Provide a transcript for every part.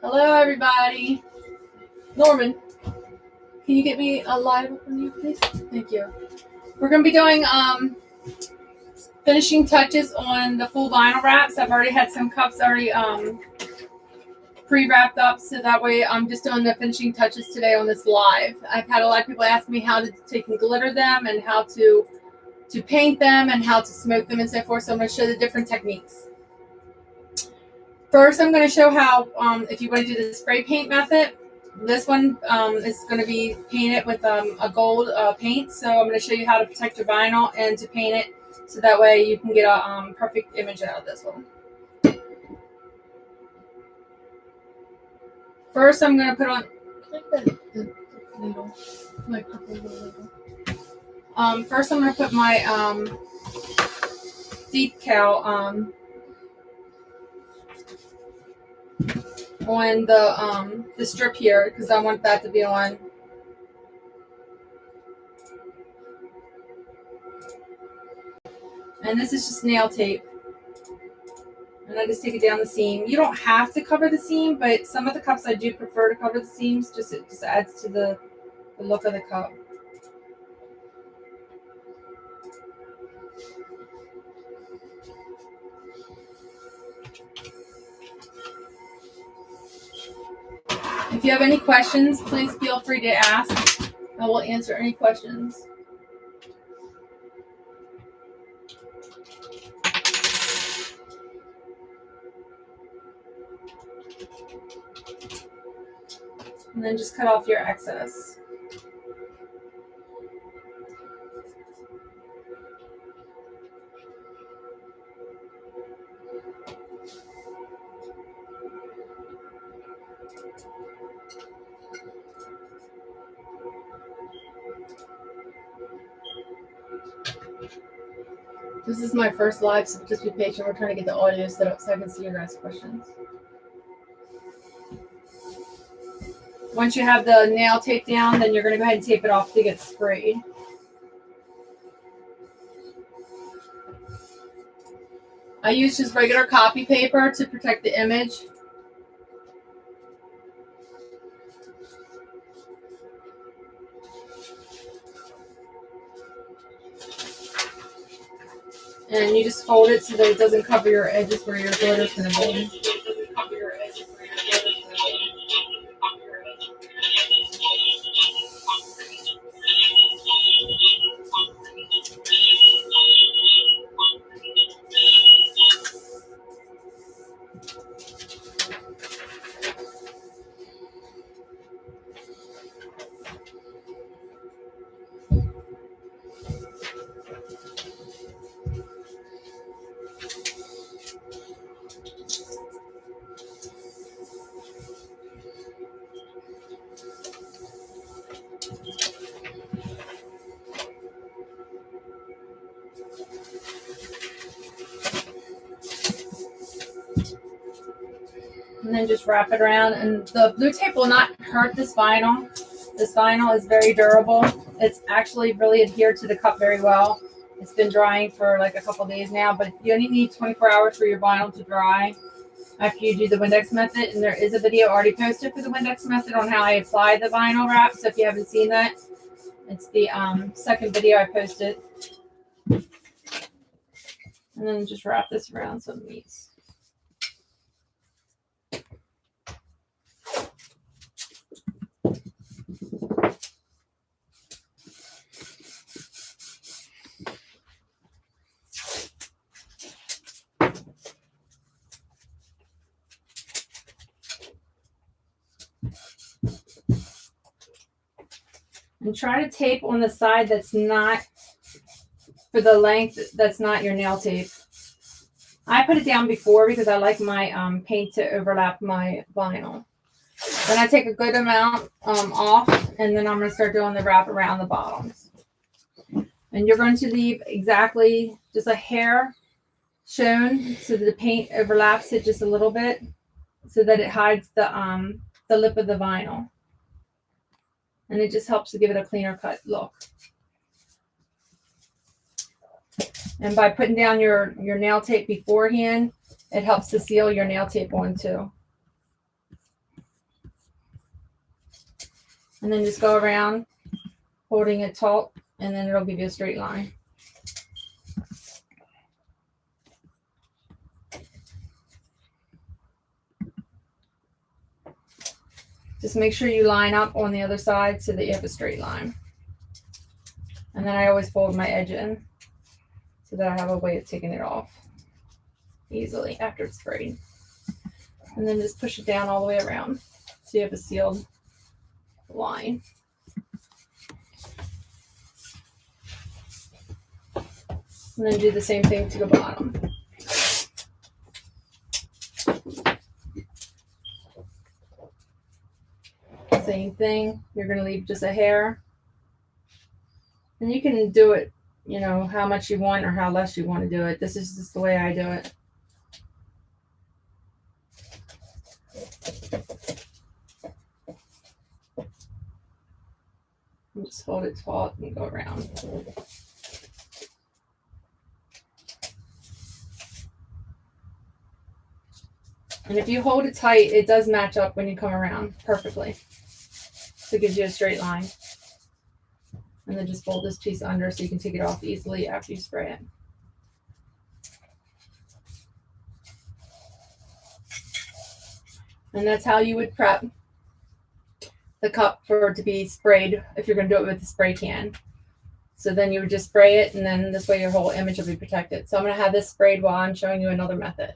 Hello, everybody. Norman, can you get me a live from you, please? Thank you. We're going to be doing finishing touches on the full vinyl wraps. I've already had some cups already pre-wrapped up, so that way I'm just doing the finishing touches today on this live. I've had a lot of people ask me how to take and glitter them and how to paint them and how to smoke them and so forth, so I'm going to show the different techniques. First, I'm going to show how, if you want to do the spray paint method, this one is going to be painted with a gold paint. So I'm going to show you how to protect your vinyl and to paint it so that way you can get a perfect image out of this one. First, I'm going to put on the needle, my purple needle. First, I'm going to put my decal on the strip here because I want that to be on. And this is just nail tape. And I just take it down the seam. You don't have to cover the seam, but some of the cups I do prefer to cover the seams. It just adds to the look of the cup. If you have any questions, please feel free to ask. I will answer any questions. And then just cut off your excess. This is my first live, so just be patient. We're trying to get the audio set up so I can see your guys' questions. Once you have the nail tape down, then you're going to go ahead and tape it off to get sprayed. I use just regular copy paper to protect the image. And you just fold it so that it doesn't cover your edges where your glitter's going to be. And then just wrap it around. And the blue tape will not hurt this vinyl. This vinyl is very durable. It's actually really adhered to the cup very well. It's been drying for like a couple days now, but you only need 24 hours for your vinyl to dry after you do the Windex method. And there is a video already posted for the Windex method on how I apply the vinyl wrap. So if you haven't seen that, it's the second video I posted. And then just wrap this around so it meets. And try to tape on the side that's not for the length that's not your nail tape. I put it down before because I like my paint to overlap my vinyl. Then I take a good amount off, and then I'm going to start doing the wrap around the bottoms. And you're going to leave exactly just a hair shown so that the paint overlaps it just a little bit so that it hides the lip of the vinyl. And it just helps to give it a cleaner cut look. And by putting down your nail tape beforehand, it helps to seal your nail tape on too. And then just go around holding it taut, and then it'll give you a straight line. Just make sure you line up on the other side so that you have a straight line. And then I always fold my edge in so that I have a way of taking it off easily after it's sprayed. And then just push it down all the way around so you have a sealed line. And then do the same thing to the bottom. Same thing. You're going to leave just a hair. And you can do it, you know, how much you want or how less you want to do it. This is just the way I do it. And just hold it taut and go around. And if you hold it tight, it does match up when you come around perfectly. So it gives you a straight line. And then just fold this piece under so you can take it off easily after you spray it. And that's how you would prep the cup for it to be sprayed if you're going to do it with a spray can. So then you would just spray it, and then this way your whole image will be protected. So I'm going to have this sprayed while I'm showing you another method.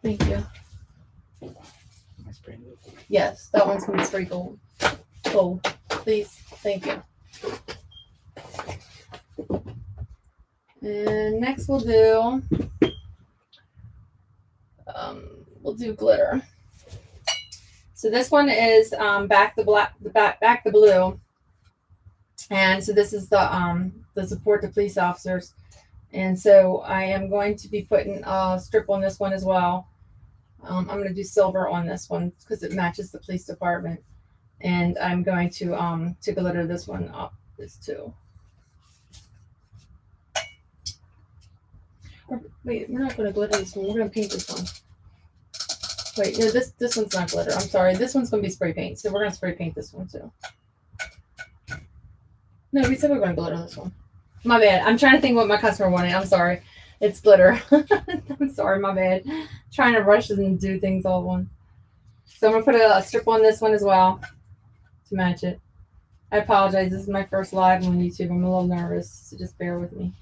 Thank you. Yes, that one's going to be spray gold. Gold, please. Thank you. And next we'll do glitter. So this one is back the blue, and so this is the support to police officers. And so I am going to be putting a strip on this one as well. I'm going to do silver on this one because it matches the police department. And I'm going to glitter this one up, this too. Wait, we're not going to glitter this one. We're going to paint this one. Wait, no, this one's not glitter. I'm sorry. This one's going to be spray paint. So we're going to spray paint this one too. No, we said we we're going to glitter this one. My bad. I'm trying to think what my customer wanted. I'm sorry. It's glitter. I'm sorry. My bad. Trying to rush and do things all at once. So I'm going to put a strip on this one as well to match it. I apologize. This is my first live on YouTube. I'm a little nervous, so just bear with me.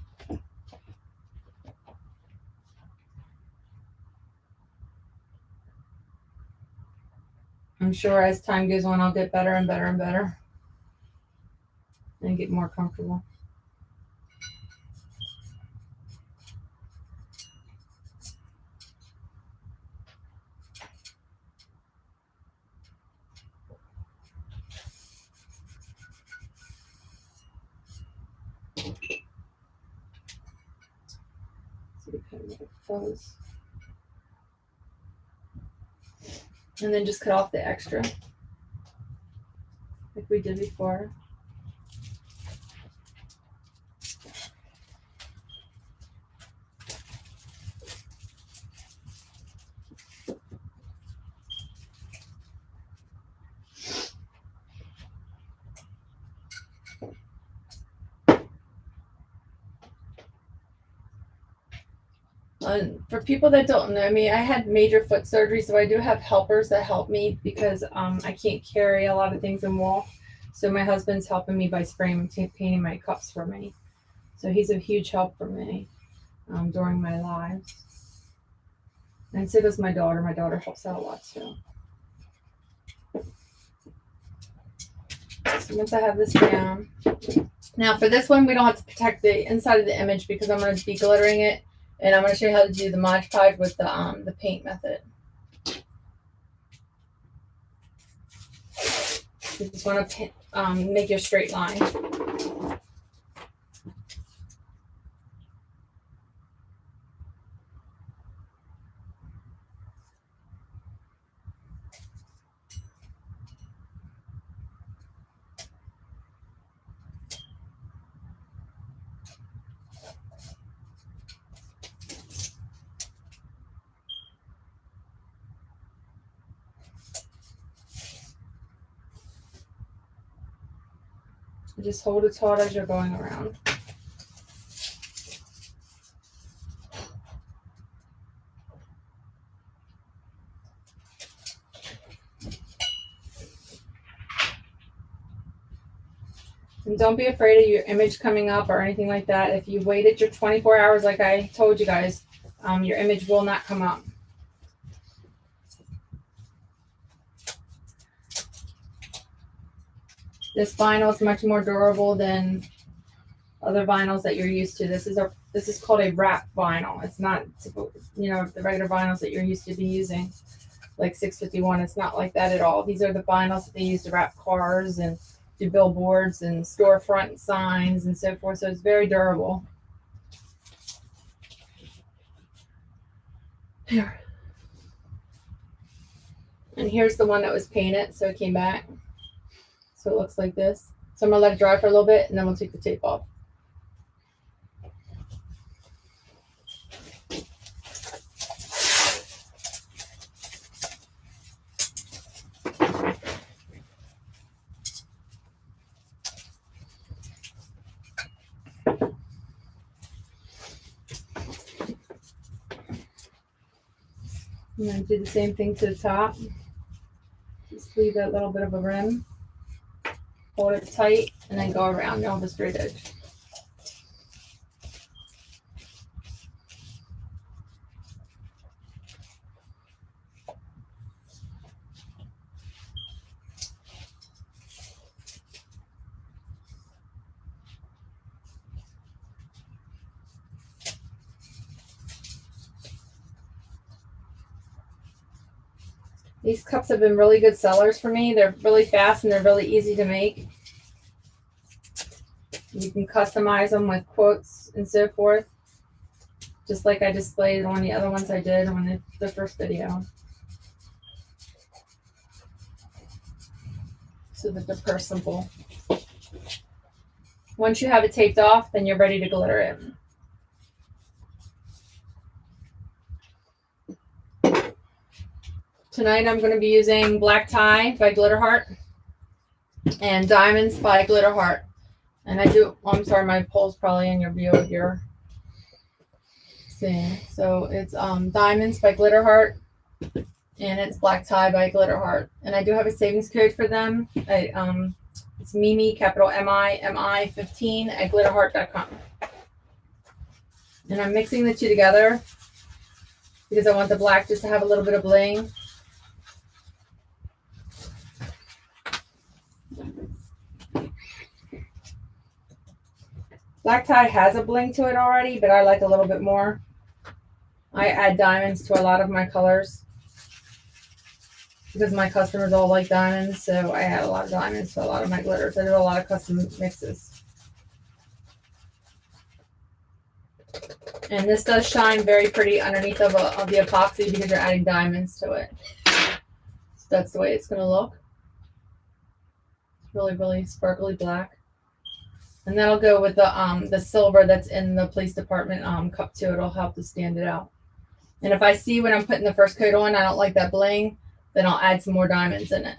I'm sure as time goes on, I'll get better and better and better and get more comfortable. Fuzz. And then just cut off the extra like we did before. For people that don't know me, I had major foot surgery, so I do have helpers that help me because I can't carry a lot of things and walk. So my husband's helping me by spraying and painting my cups for me. So he's a huge help for me during my lives. And so does my daughter. My daughter helps out a lot too. So once I have this down. Now for this one, we don't have to protect the inside of the image because I'm going to be glittering it. And I'm going to show you how to do the Mod Podge with the paint method. You just want to make your straight line. Just hold it taut as you're going around. And don't be afraid of your image coming up or anything like that. If you waited your 24 hours, like I told you guys, your image will not come up. This vinyl is much more durable than other vinyls that you're used to. This is called a wrap vinyl. It's not, you know, the regular vinyls that you're used to be using, like 651. It's not like that at all. These are the vinyls that they use to wrap cars and do billboards and storefront signs and so forth. So it's very durable. Here. And here's the one that was painted, so it came back. So it looks like this. So I'm gonna let it dry for a little bit and then we'll take the tape off. I'm going to do the same thing to the top. Just leave that little bit of a rim. Hold it tight and then go around. You'll have a straight edge. These cups have been really good sellers for me. They're really fast and they're really easy to make. You can customize them with quotes and so forth, just like I displayed on the other ones I did on the first video. So that they're personable. Once you have it taped off, then you're ready to glitter it. Tonight I'm going to be using Black Tie by Glitter Heart and Diamonds by Glitter Heart. And I'm sorry, my pole's probably in your view of your seeing. So it's Diamonds by Glitter Heart and it's Black Tie by Glitter Heart. And I do have a savings code for them. It's Mimi, capital MI 15 at glitterheart.com. And I'm mixing the two together because I want the black just to have a little bit of bling. Black Tie has a bling to it already, but I like a little bit more. I add diamonds to a lot of my colors because my customers all like diamonds, so I add a lot of diamonds to a lot of my glitters. I do a lot of custom mixes. And this does shine very pretty underneath of the epoxy because you're adding diamonds to it. So that's the way it's going to look. It's really, really sparkly black. And that'll go with the silver that's in the police department cup too. It'll help to stand it out. And if I see when I'm putting the first coat on, I don't like that bling, then I'll add some more diamonds in it.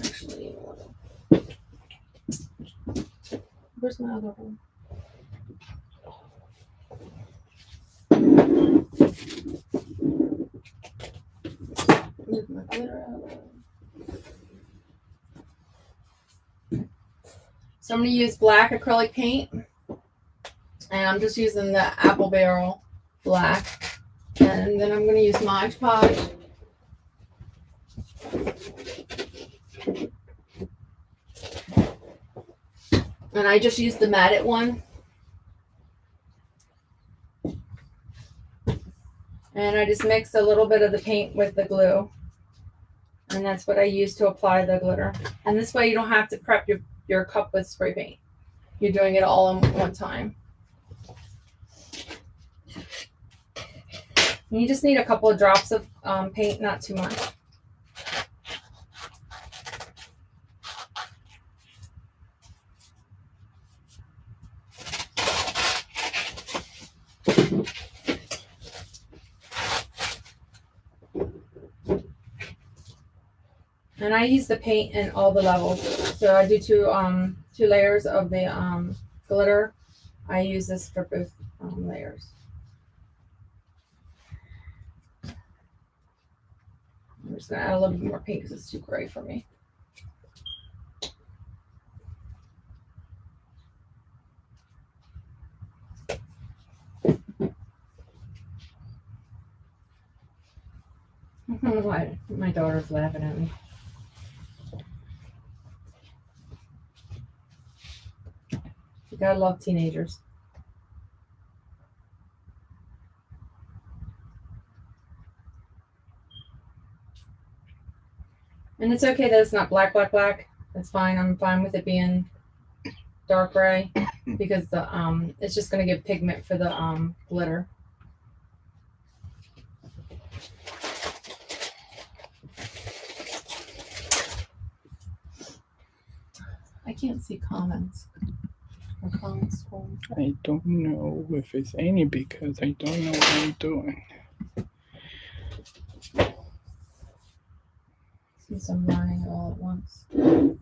Actually, where's my other one? Move my glitter out. So I'm going to use black acrylic paint. And I'm just using the apple barrel black. And then I'm going to use Mod Podge. And I just used the matted one. And I just mixed a little bit of the paint with the glue. And that's what I use to apply the glitter. And this way you don't have to prep your cup with spray paint. You're doing it all in one time. And you just need a couple of drops of paint, not too much. And I use the paint in all the levels. So I do two layers of the glitter. I use this for both layers. I'm just gonna add a little bit more pink because it's too gray for me. I don't know why my daughter's laughing at me. You gotta love teenagers. And it's okay that it's not black, black, black. That's fine. I'm fine with it being dark gray because the it's just gonna give pigment for the glitter. I can't see comments. I don't know if it's any because I don't know what I'm doing. Since I'm learning it all at once. And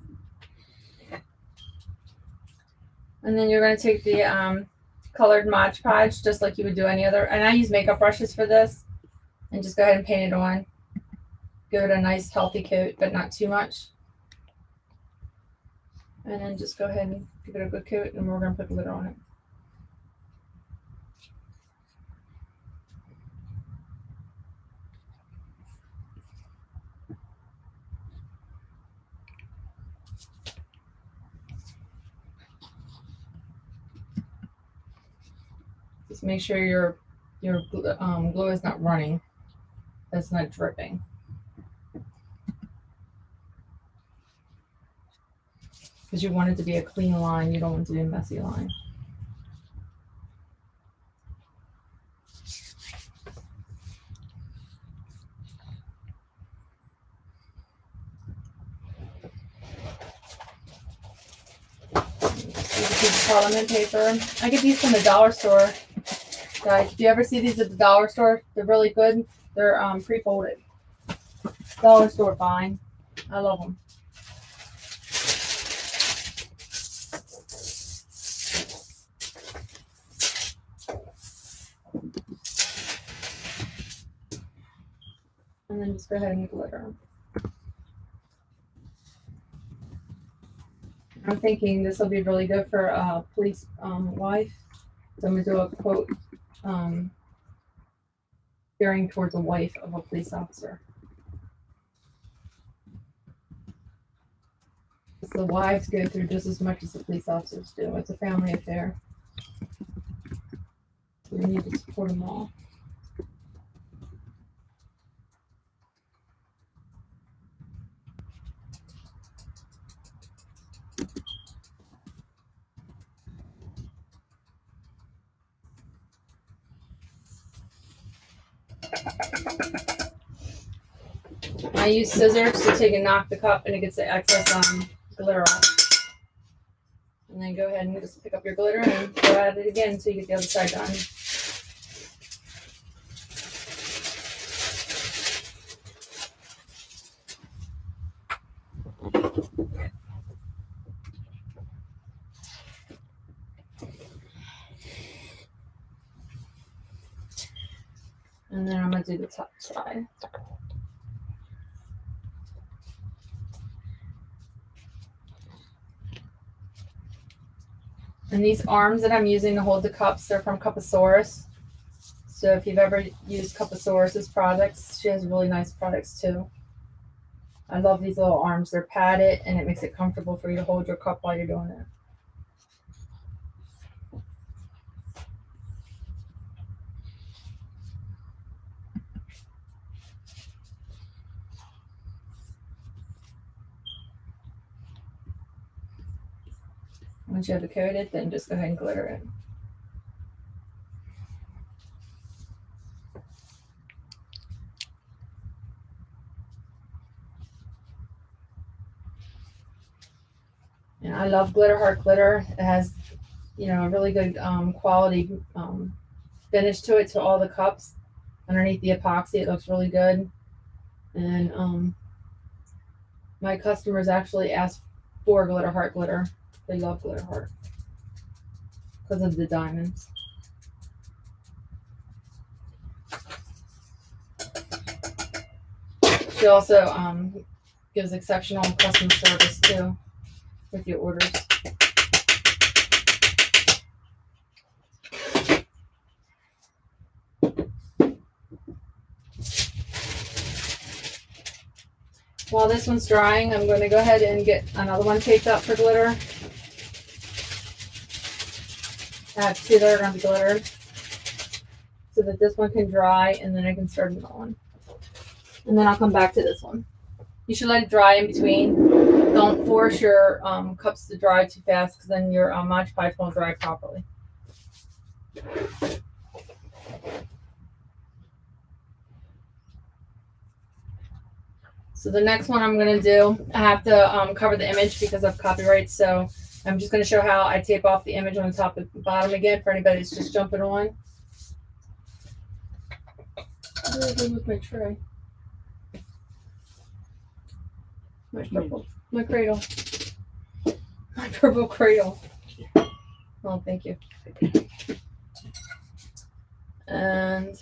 then you're going to take the colored Mod Podge just like you would do any other. And I use makeup brushes for this. And just go ahead and paint it on. Give it a nice healthy coat, but not too much. And then just go ahead and give it a good coat, and we're going to put glitter on it. Just make sure your glue is not running. That's not dripping. Because you want it to be a clean line. You don't want it to be a messy line. Parliament paper. I get these from the dollar store. Guys, if you ever see these at the dollar store, they're really good. They're pre-folded. Dollar store fine. I love them. And then just go ahead and glitter. I'm thinking this will be really good for a police wife. So I'm gonna do a quote gearing towards a wife of a police officer. The wives go through just as much as the police officers do. It's a family affair. So we need to support them all. I use scissors to take and knock the cup, and it gets the excess glitter off. And then go ahead and just pick up your glitter and go at it again until you get the other side done. And then I'm going to do the top side. And these arms that I'm using to hold the cups, they're from Cuposaurus. So if you've ever used Cuposaurus's products, she has really nice products too. I love these little arms. They're padded, and it makes it comfortable for you to hold your cup while you're doing it. Once you have it coated, then just go ahead and glitter it. And I love Glitter Heart glitter. It has, you know, a really good quality finish to it, to all the cups. Underneath the epoxy, it looks really good. And my customers actually ask for glitter heart glitter. They love glitter heart because of the diamonds. She also gives exceptional customer service too with your orders. While this one's drying, I'm going to go ahead and get another one taped up for glitter. I have two that are going to be glittered so that this one can dry and then I can start another one. And then I'll come back to this one. You should let it dry in between. Don't force your cups to dry too fast because then your Mod Podge won't dry properly. So the next one I'm going to do, I have to cover the image because of copyright. So I'm just going to show how I tape off the image on the top and bottom again for anybody that's just jumping on. What did I do with my tray? My purple, my cradle, my purple cradle. Oh, thank you. And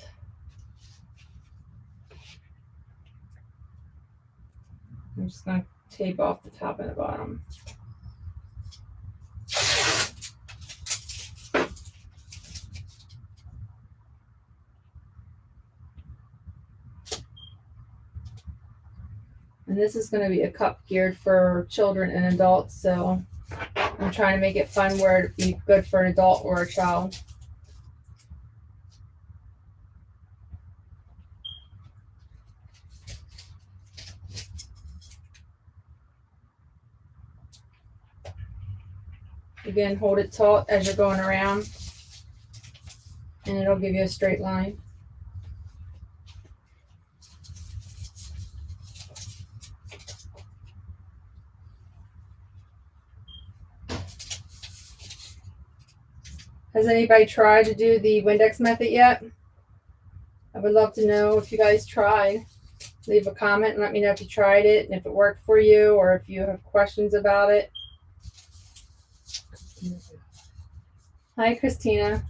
I'm just going to tape off the top and the bottom. And this is going to be a cup geared for children and adults, so I'm trying to make it fun where it'd be good for an adult or a child. Again, hold it taut as you're going around, and it'll give you a straight line. Has anybody tried to do the Windex method yet? I would love to know if you guys tried. Leave a comment and let me know if you tried it and if it worked for you or if you have questions about it. Hi, Christina.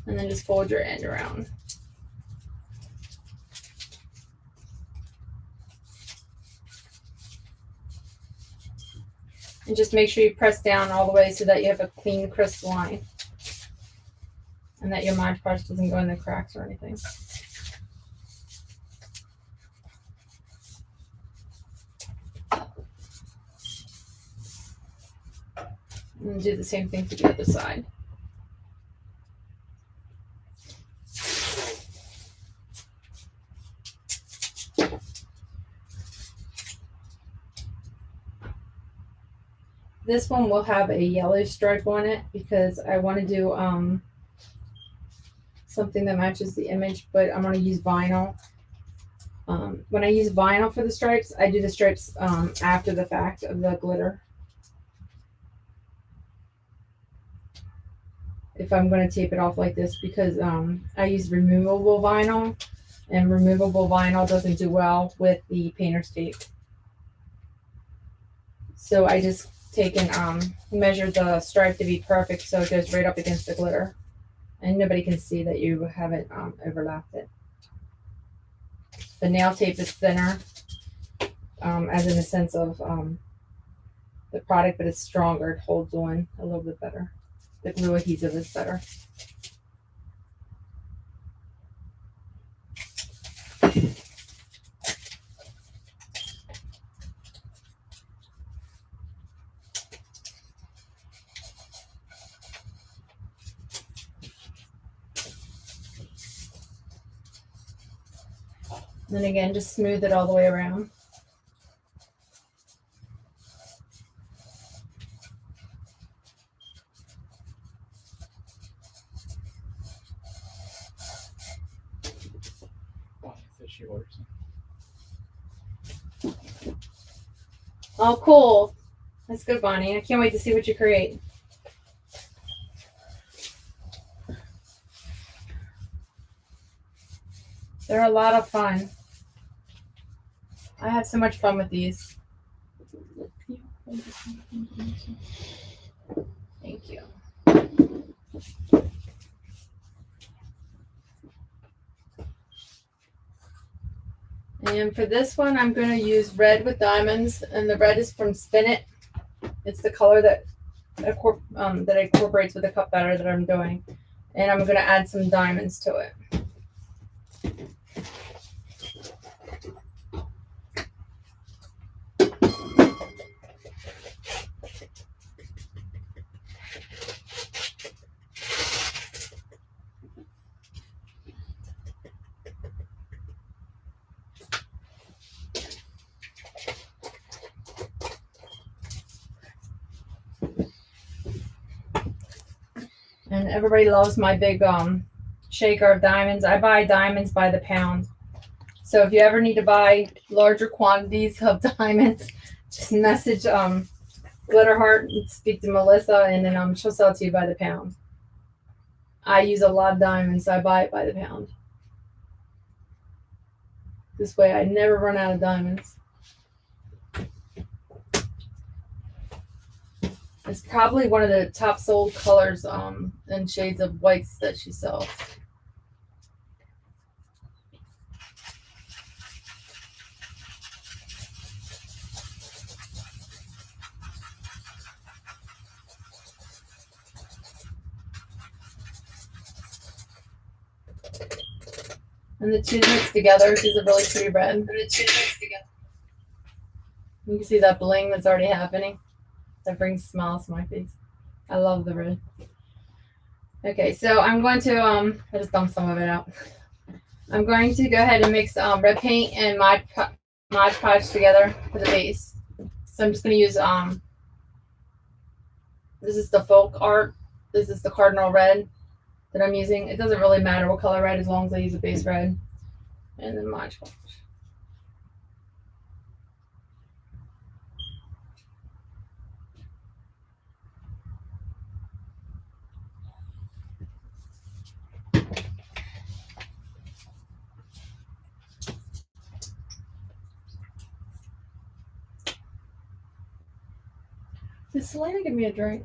And then just fold your end around. And just make sure you press down all the way so that you have a clean, crisp line. And that your Mod Podge doesn't go in the cracks or anything. And do the same thing for the other side. This one will have a yellow stripe on it because I want to do something that matches the image, but I'm going to use vinyl. When I use vinyl for the stripes, I do the stripes after the fact of the glitter. If I'm going to tape it off like this because I use removable vinyl, and removable vinyl doesn't do well with the painter's tape. So I just take and measure the stripe to be perfect so it goes right up against the glitter. And nobody can see that you haven't overlapped it. The nail tape is thinner, as in the sense of the product, but it's stronger. It holds on a little bit better. The glue adhesive is better. And then again, just smooth it all the way around. That's yours. Oh, cool. That's good, Bonnie. I can't wait to see what you create. They're a lot of fun. I have so much fun with these. Thank you. And for this one, I'm going to use red with diamonds, and the red is from Spin It. It's the color that incorporates with the cup batter that I'm doing. And I'm going to add some diamonds to it. And everybody loves my big shaker of diamonds. I buy diamonds by the pound. So if you ever need to buy larger quantities of diamonds, just message Glitterheart and speak to Melissa, and then she'll sell it to you by the pound. I use a lot of diamonds, so I buy it by the pound. This way I never run out of diamonds. It's probably one of the top sold colors and shades of whites that she sells. And the two mixed together is a really pretty red. You can see that bling that's already happening. That brings smiles to my face. I love the red. Okay, so I'm going to I just dumped some of it out. I'm going to go ahead and mix red paint and Mod Podge together for the base. So I'm just going to use this is the folk art. This is the cardinal red that I'm using. It doesn't really matter what color red as long as I use a base red. And then Mod Podge. Did Selena give me a drink?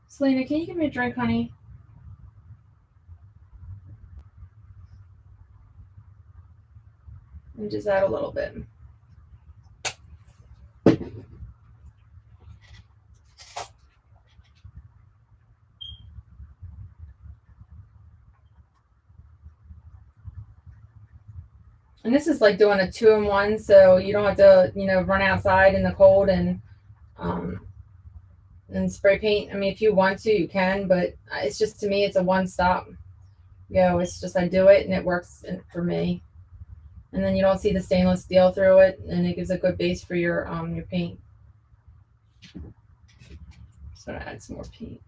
Selena, can you give me a drink, honey? And just add a little bit. And this is like doing a 2-in-1, so you don't have to, run outside in the cold and spray paint. I mean, if you want to, you can, but it's just, to me, it's a one-stop. It's just I do it and it works for me. And then you don't see the stainless steel through it, and it gives a good base for your paint. So I'm gonna add some more paint.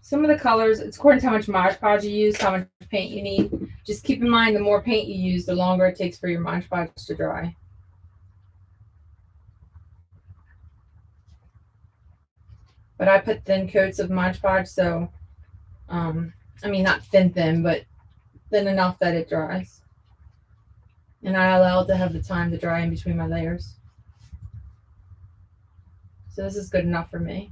Some of the colors, it's according to how much Mod Podge you use, how much paint you need. Just keep in mind, the more paint you use, the longer it takes for your Mod Podge to dry. But I put thin coats of Mod Podge, so, I mean, not thin, but thin enough that it dries. And I allow it to have the time to dry in between my layers. So this is good enough for me.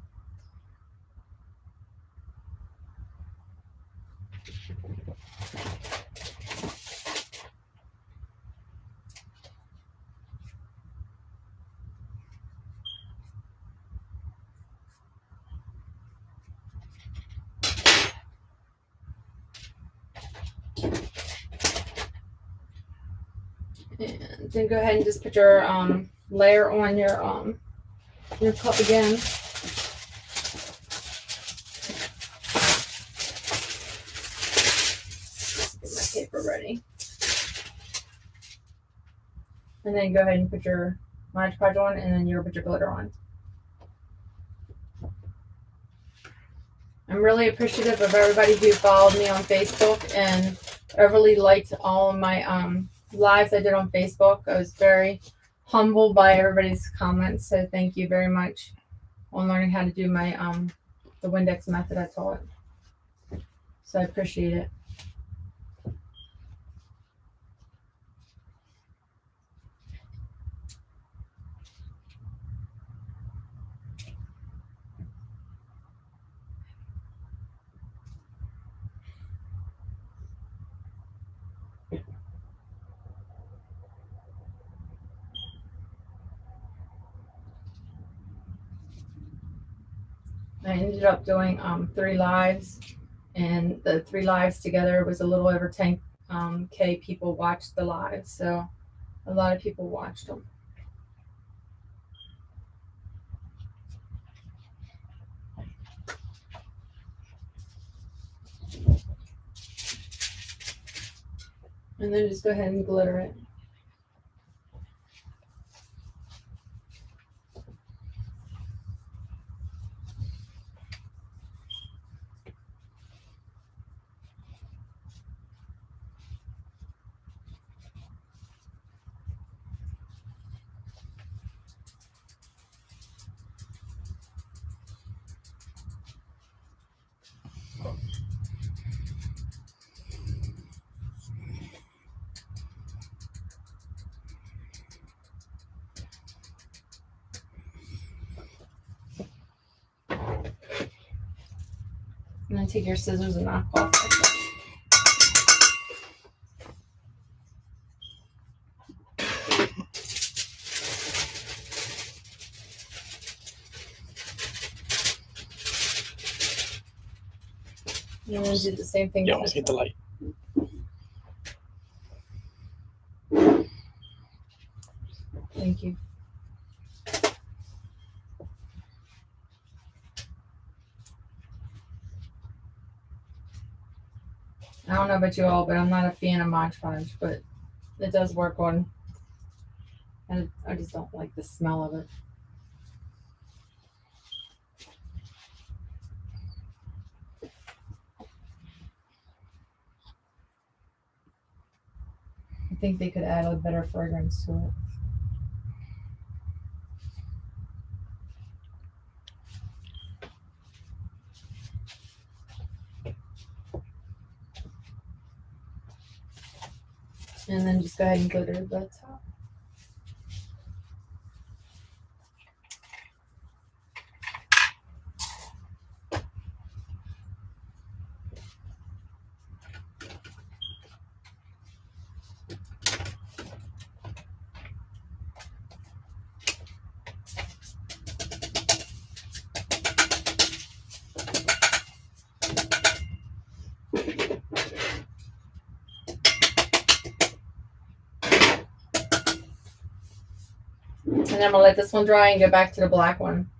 And then go ahead and just put your layer on your cup again. Get my paper ready. And then go ahead and put your Mod Podge on, and then you'll put your glitter on. I'm really appreciative of everybody who followed me on Facebook and overly liked all of my lives I did on Facebook. I was very humbled by everybody's comments, so thank you very much on learning how to do my the Windex method I taught. So I appreciate it. I ended up doing 3 lives, and the 3 lives together was a little over 10K people watched the live, so a lot of people watched them. And then just go ahead and glitter it. And then take your scissors and knock off like that. And then do the same thing. You almost hit the light. Thank you. I don't know about you all, but I'm not a fan of Mod Podge, but it does work on, and I just don't like the smell of it. I think they could add a better fragrance to it. And then just go ahead and glitter the top. And I'm gonna let this one dry and go back to the black one.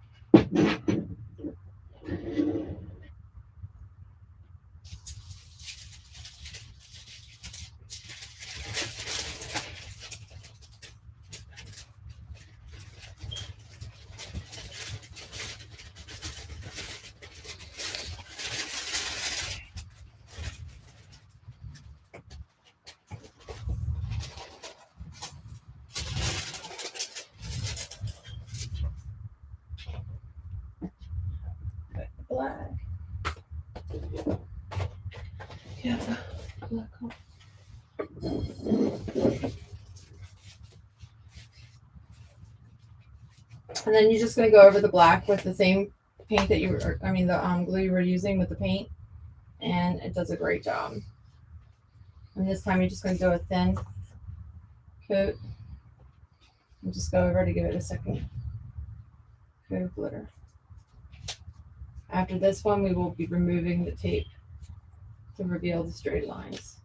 Black. Yeah, black. And then you're just gonna go over the black with the same paint that you were, I mean, the glue you were using with the paint, and it does a great job. And this time you're just gonna do a thin coat and just go over to give it a second coat of glitter. After this one, we will be removing the tape to reveal the straight lines.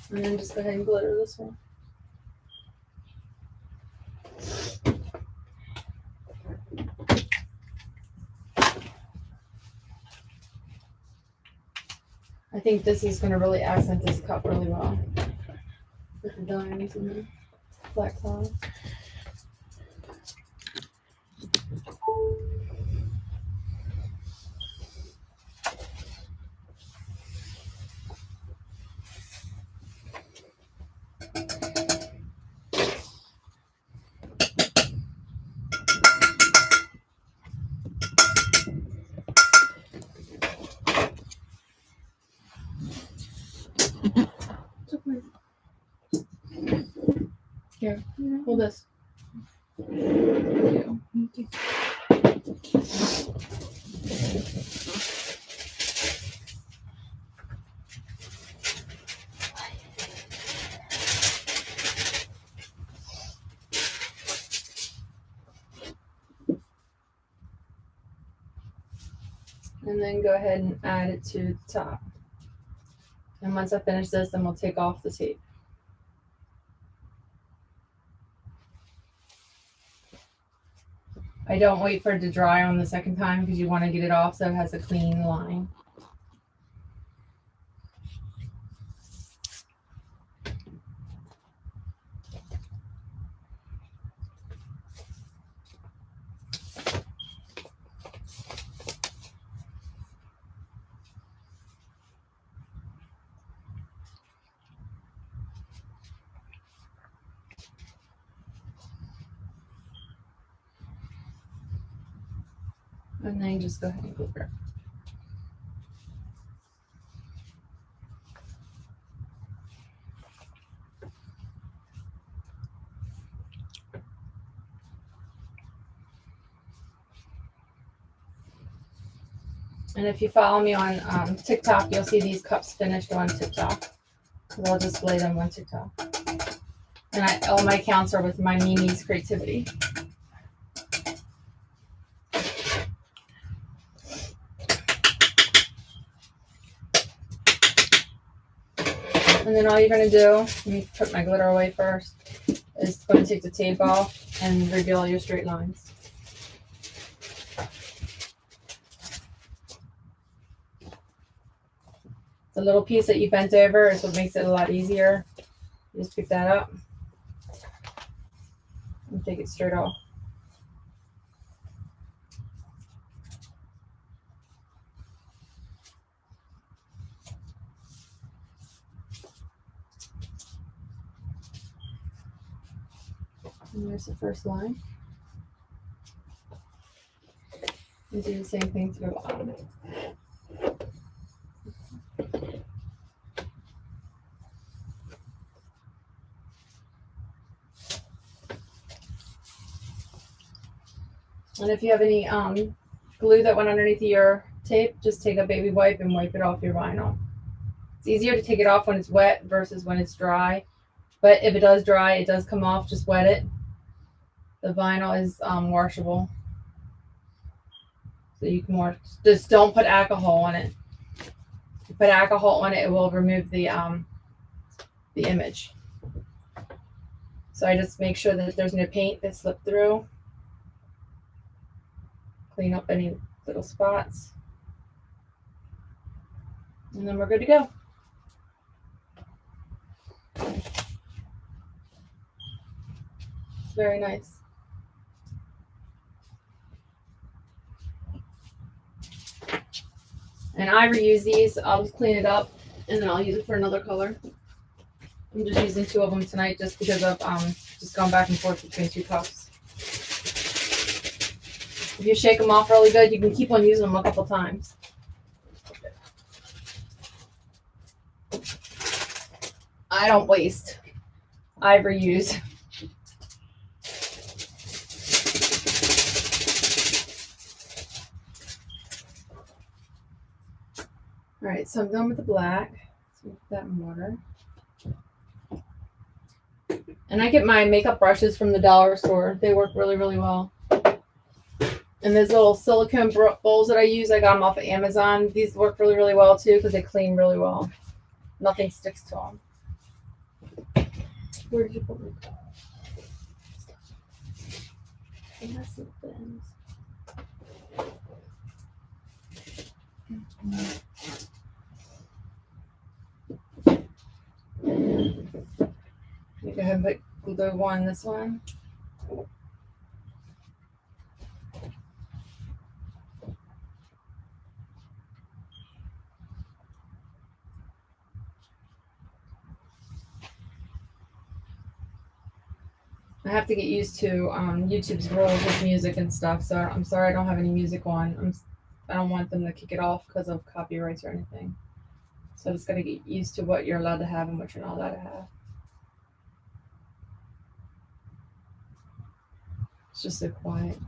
And then just go ahead and glitter this one. I think this is going to really accent this cup really well. With the diamonds and the black cloud. Here, hold this. And then go ahead and add it to the top. And once I finish this, then we'll take off the tape. I don't wait for it to dry on the second time because you want to get it off so it has a clean line. And then just go ahead and glue it. And if you follow me on TikTok, you'll see these cups finished on TikTok. Because I'll display them on TikTok. And all my accounts are with my Mimi's Creativity. And then all you're going to do, let me put my glitter away first, is going to take the tape off and reveal your straight lines. The little piece that you bent over is what makes it a lot easier. You just pick that up and take it straight off. And there's the first line. And do the same thing to the bottom. And if you have any glue that went underneath your tape, just take a baby wipe and wipe it off your vinyl. It's easier to take it off when it's wet versus when it's dry. But if it does dry, it does come off, just wet it. The vinyl is washable. So you can wash, just don't put alcohol on it. If you put alcohol on it, it will remove the image. So I just make sure that there's no paint that slipped through. Clean up any little spots. And then we're good to go. It's very nice. And I reuse these. I'll just clean it up and then I'll use it for another color. I'm just using 2 of them tonight just because of just going back and forth between 2 cups. If you shake them off really good, you can keep on using them a couple times. I don't waste. I reuse. All right, so I'm done with the black. Let's put that in water. And I get my makeup brushes from the dollar store. They work really, really well. And these little silicone bowls that I use, I got them off of Amazon. These work really, really well too because they clean really well. Nothing sticks to them. Where did you put my cup? Go ahead and put glue on this one. I have to get used to YouTube's rules with music and stuff, so I'm sorry I don't have any music on. I don't want them to kick it off because of copyrights or anything. So I just got to get used to what you're allowed to have and what you're not allowed to have. It's just so quiet.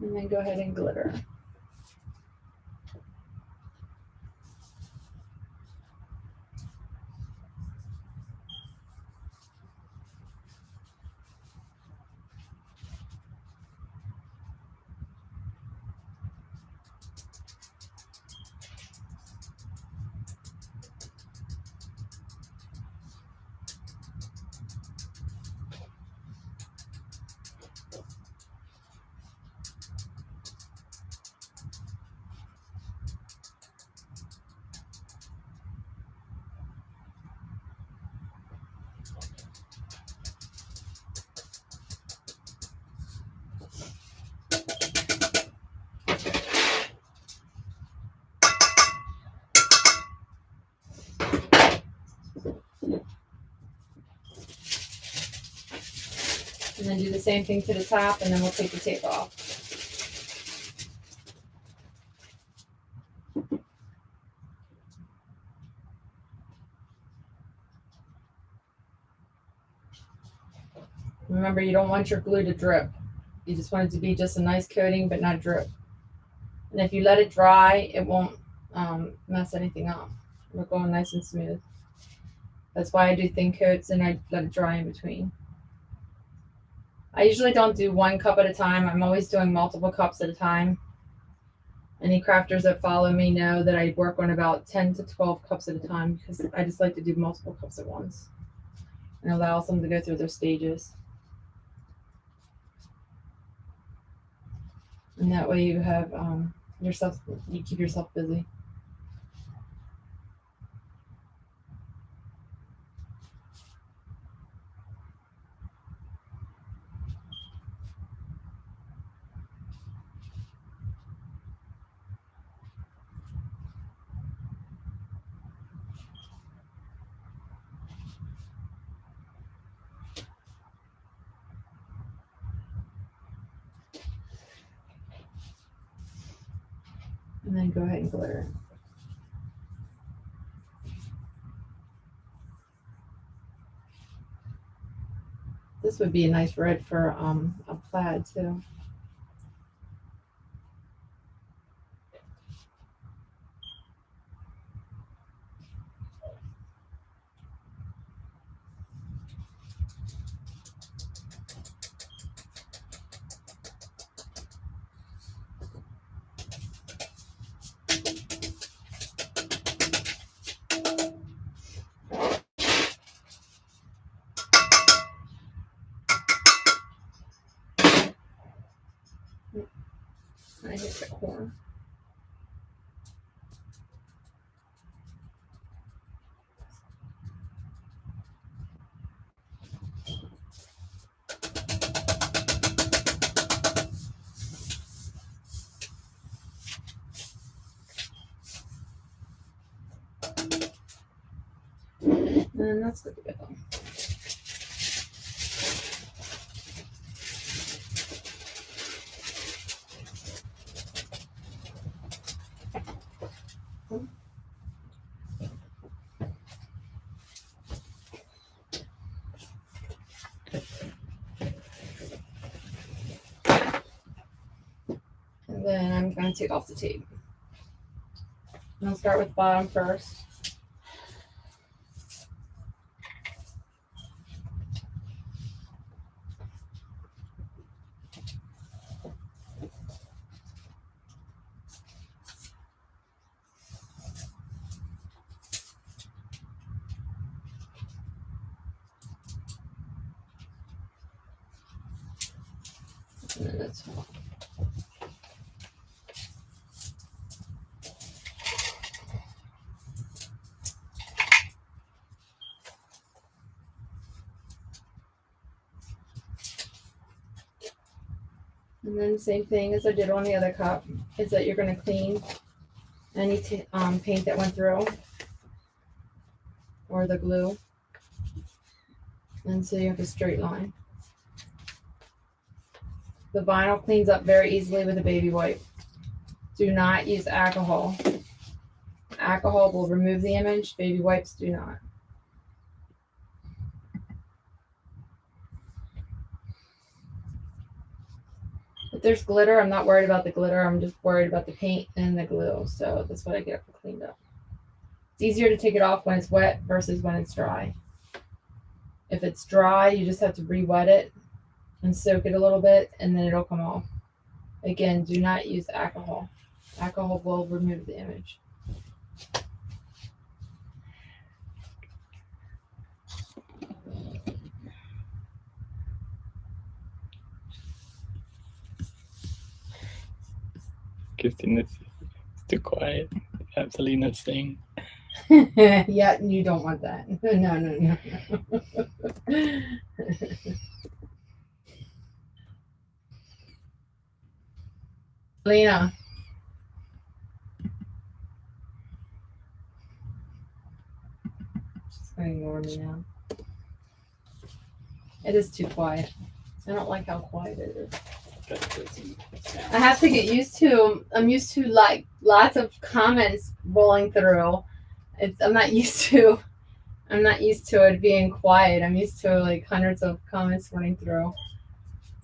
And then go ahead and glitter. And then do the same thing to the top, and then we'll take the tape off. Remember, you don't want your glue to drip. You just want it to be just a nice coating, but not drip. And if you let it dry, it won't mess anything up. It'll go nice and smooth. That's why I do thin coats and I let it dry in between. I usually don't do one cup at a time. I'm always doing multiple cups at a time. Any crafters that follow me know that I work on about 10 to 12 cups at a time because I just like to do multiple cups at once and allow them to go through their stages. And that way you have yourself, you keep yourself busy. And then go ahead and glitter. This would be a nice red for a plaid too. I hit the corner. And that's good to go. And then I'm going to take off the tape. And I'll start with bottom first. And then it's and then same thing as I did on the other cup is that you're going to clean any paint that went through or the glue. And so you have a straight line. The vinyl cleans up very easily with a baby wipe. Do not use alcohol. Alcohol will remove the image. Baby wipes do not. If there's glitter, I'm not worried about the glitter. I'm just worried about the paint and the glue. So that's what I get cleaned up. It's easier to take it off when it's wet versus when it's dry. If it's dry, you just have to re-wet it and soak it a little bit, and then it'll come off. Again, do not use alcohol. Alcohol will remove the image. Christina's too quiet. Absolutely nothing. Yeah, you don't want that. No. Lena. She's going to ignore me now. It is too quiet. I don't like how quiet it is. I have to get used to. I'm used to like lots of comments rolling through. I'm not used to it being quiet. I'm used to like hundreds of comments running through.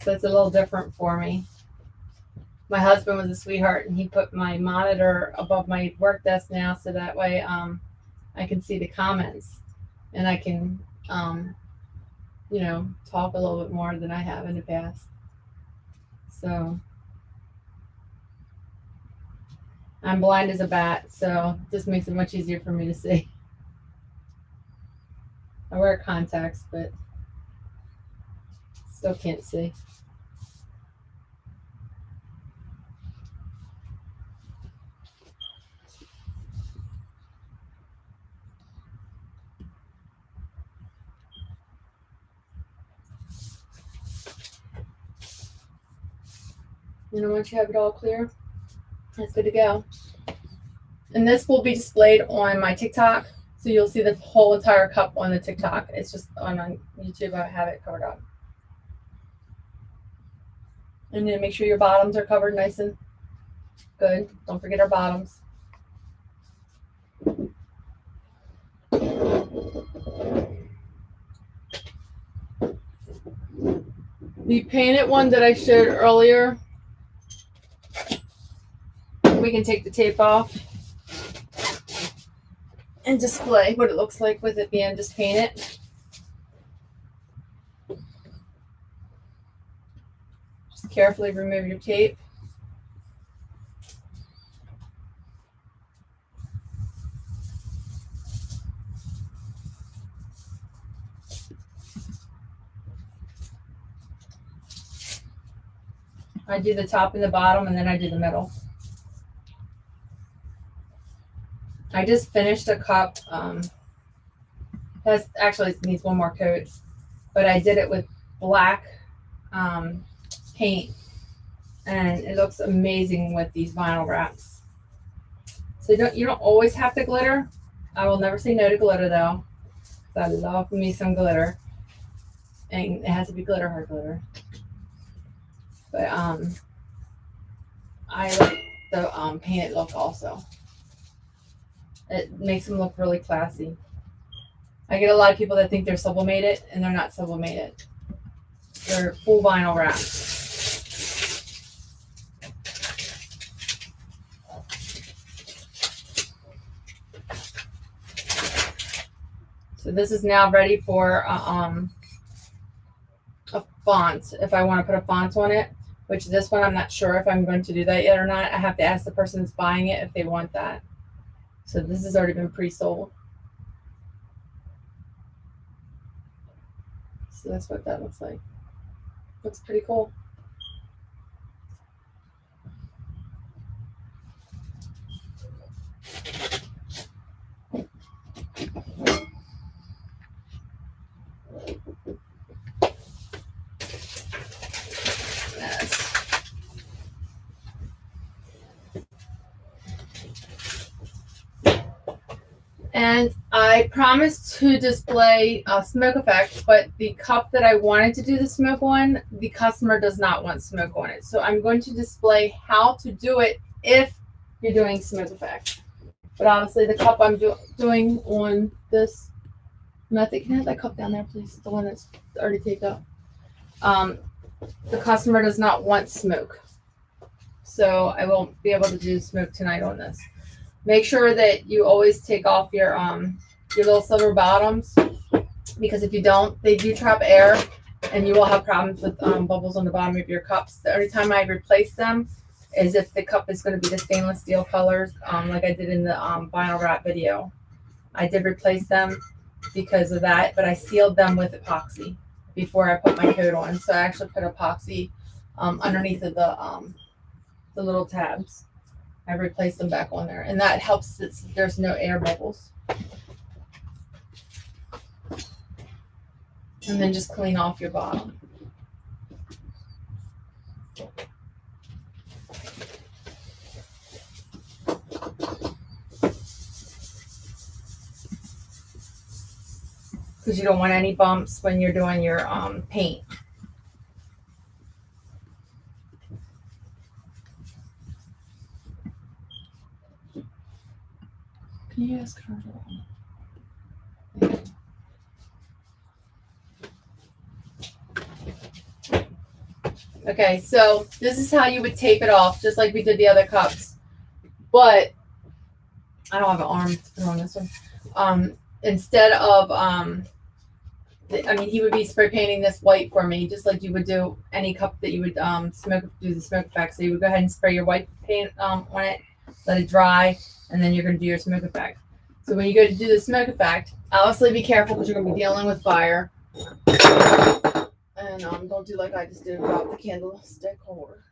So it's a little different for me. My husband was a sweetheart, and he put my monitor above my work desk now, so that way I can see the comments, and I can talk a little bit more than I have in the past. So I'm blind as a bat, so this makes it much easier for me to see. I wear contacts, but still can't see. Once you have it all clear, that's good to go. And this will be displayed on my TikTok, so you'll see the whole entire cup on the TikTok. It's just on YouTube. I have it covered up. And then make sure your bottoms are covered nice and good. Don't forget our bottoms. The painted one that I showed earlier, we can take the tape off and display what it looks like with it being just painted. Just carefully remove your tape. I do the top and the bottom, and then I do the middle. I just finished a cup. That's actually needs one more coat, but I did it with black paint, and it looks amazing with these vinyl wraps. So you don't always have to glitter. I will never say no to glitter though, because I love me some glitter, and it has to be glitter hard glitter. But I like the painted look also. It makes them look really classy. I get a lot of people that think they're sublimated, and they're not sublimated. They're full vinyl wrap. So this is now ready for a font. If I want to put a font on it, which this one I'm not sure if I'm going to do that yet or not. I have to ask the person that's buying it if they want that. So this has already been pre-sold. So that's what that looks like. Looks pretty cool. And I promised to display a smoke effect, but the cup that I wanted to do the smoke on, the customer does not want smoke on it. So I'm going to display how to do it if you're doing smoke effect. But obviously the cup I'm doing on this method, can I have that cup down there, please? The one that's already taped up. The customer does not want smoke. So I won't be able to do smoke tonight on this. Make sure that you always take off your little silver bottoms, because if you don't, they do trap air and you will have problems with bubbles on the bottom of your cups. The only time I replace them is if the cup is going to be the stainless steel colors, like I did in the vinyl wrap video. I did replace them because of that, but I sealed them with epoxy before I put my coat on. So I actually put epoxy underneath of the little tabs. I replaced them back on there, and that helps that there's no air bubbles. And then just clean off your bottom. Because you don't want any bumps when you're doing your paint. Can you ask her? Okay, so this is how you would tape it off, just like we did the other cups. But I don't have an arm to put on this one. Instead of I mean, he would be spray painting this white for me, just like you would do any cup that you would do the smoke effect. So you would go ahead and spray your white paint on it, let it dry, and then you're going to do your smoke effect. So when you go to do the smoke effect, obviously be careful because you're going to be dealing with fire. And don't do like I just did, drop the candlestick holder.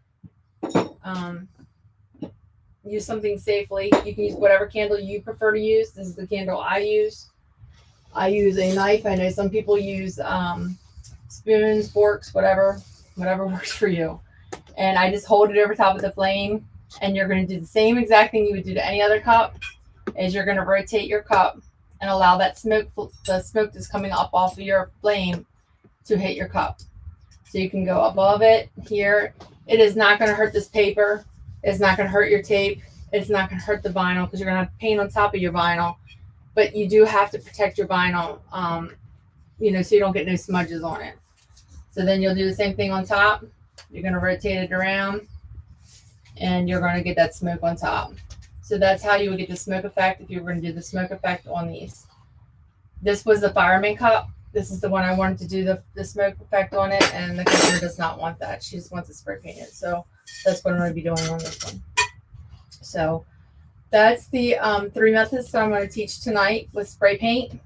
Use something safely. You can use whatever candle you prefer to use. This is the candle I use. I use a knife. I know some people use spoons, forks, whatever works for you. And I just hold it over top of the flame, and you're going to do the same exact thing you would do to any other cup. Is you're going to rotate your cup and allow that smoke, the smoke that's coming up off of your flame, to hit your cup. So you can go above it here. It is not going to hurt this paper. It's not going to hurt your tape. It's not going to hurt the vinyl because you're going to have paint on top of your vinyl. But you do have to protect your vinyl, so you don't get no smudges on it. So then you'll do the same thing on top. You're going to rotate it around, and you're going to get that smoke on top. So that's how you would get the smoke effect if you were going to do the smoke effect on these. This was the fireman cup. This is the one I wanted to do the smoke effect on it, and the customer does not want that. She just wants it spray painted. So that's what I'm going to be doing on this one. So that's the 3 methods that I'm going to teach tonight with spray paint,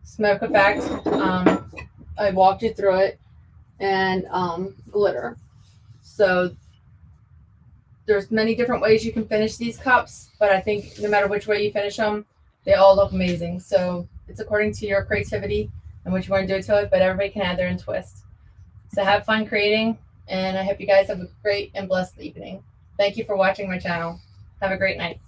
smoke effect. I walked you through it, and glitter. So there's many different ways you can finish these cups, but I think no matter which way you finish them, they all look amazing. So it's according to your creativity and what you want to do to it, but everybody can add their own twist. So have fun creating, and I hope you guys have a great and blessed evening. Thank you for watching my channel. Have a great night.